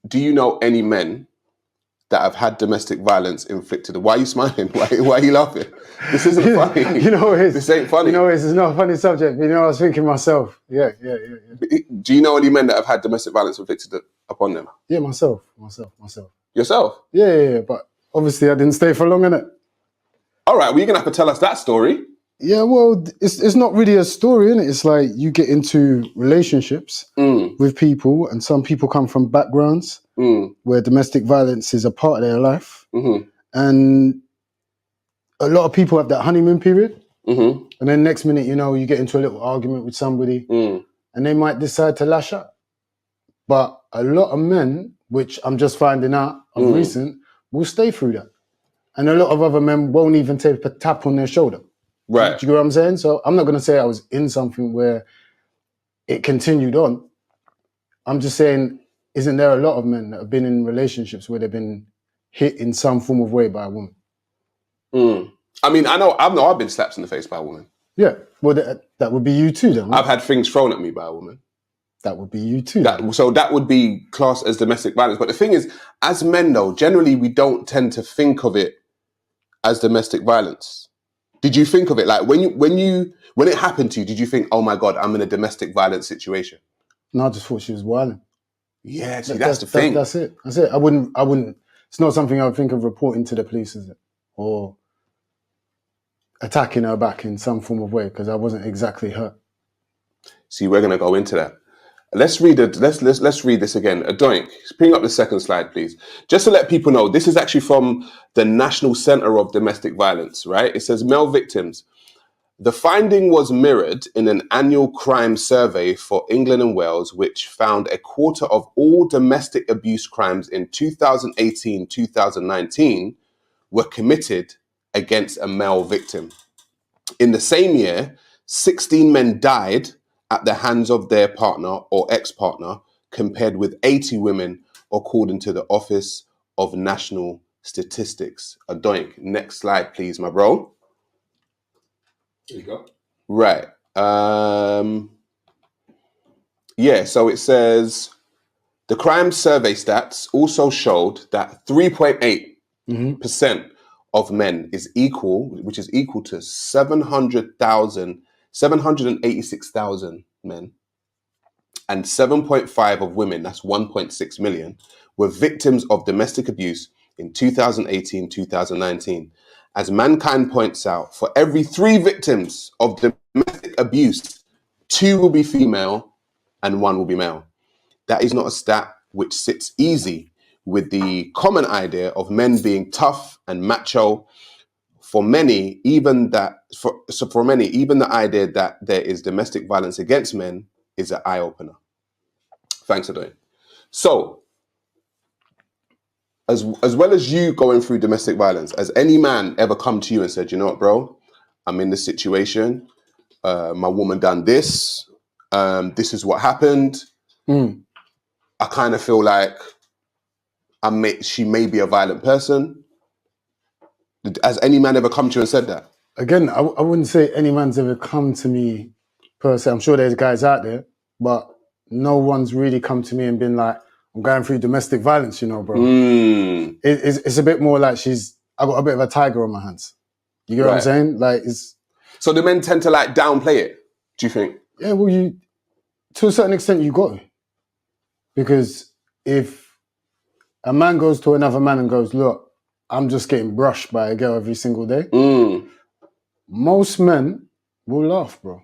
do you know any men that have had domestic violence inflicted? Why are you smiling? Why are you laughing? This isn't funny. You know, this ain't funny. You know, it's not a funny subject. You know, I was thinking myself. Yeah. Do you know any men that have had domestic violence inflicted upon them? Yeah, myself. Yourself? Yeah. But obviously, I didn't stay for long, innit? All right, well, you're gonna have to tell us that story. Yeah, well, it's not really a story, innit? It's like you get into relationships with people, and some people come from backgrounds where domestic violence is a part of their life. And a lot of people have that honeymoon period. And then next minute, you know, you get into a little argument with somebody and they might decide to lash out. But a lot of men, which I'm just finding out of recent, will stay through that. And a lot of other men won't even take a tap on their shoulder. Right. Do you get what I'm saying? So I'm not going to say I was in something where it continued on. I'm just saying, isn't there a lot of men that have been in relationships where they've been hit in some form of way by a woman? I mean, I've been slapped in the face by a woman. Yeah. Well, that would be you too, then. Right? I've had things thrown at me by a woman. That would be you too. So that would be classed as domestic violence. But the thing is, as men, though, generally we don't tend to think of it as domestic violence. Did you think of it like when it happened to you? Did you think, oh my God, I'm in a domestic violence situation? No, I just thought she was violent. Yeah, see, that's the thing. That's it. I wouldn't. It's not something I would think of reporting to the police, is it? Or attacking her back in some form of way because I wasn't exactly hurt. See, we're gonna go into that. Let's read it. Let's read this again. Adoink, bring up the second slide, please. Just to let people know, this is actually from the National Centre of Domestic Violence, right? It says male victims. The finding was mirrored in an annual crime survey for England and Wales, which found a quarter of all domestic abuse crimes in 2018-2019 were committed against a male victim. In the same year, 16 men died at the hands of their partner or ex-partner, compared with 80 women, according to the Office of National Statistics. Adoink. Next slide, please, my bro. There you go. Right. Yeah, so it says the crime survey stats also showed that 3.8% of men is equal, which is equal to 786,000 men, and 7.5 of women, that's 1.6 million, were victims of domestic abuse in 2018-2019. As Mankind points out, for every 3 victims of domestic abuse, 2 will be female and 1 will be male. That is not a stat which sits easy with the common idea of men being tough and macho. For many, even the idea that there is domestic violence against men is an eye-opener. Thanks, Adoy. So, as well as you going through domestic violence, has any man ever come to you and said, you know what, bro, I'm in this situation, my woman done this, this is what happened, I kind of feel like she may be a violent person? Has any man ever come to you and said that? Again, I wouldn't say any man's ever come to me per se. I'm sure there's guys out there, but no one's really come to me and been like, I'm going through domestic violence, you know, bro. It's a bit more like I got a bit of a tiger on my hands. You get what I'm saying? Like, so the men tend to like downplay it, do you think? Yeah, well, to a certain extent, you got to. Because if a man goes to another man and goes, look, I'm just getting brushed by a girl every single day, most men will laugh, bro.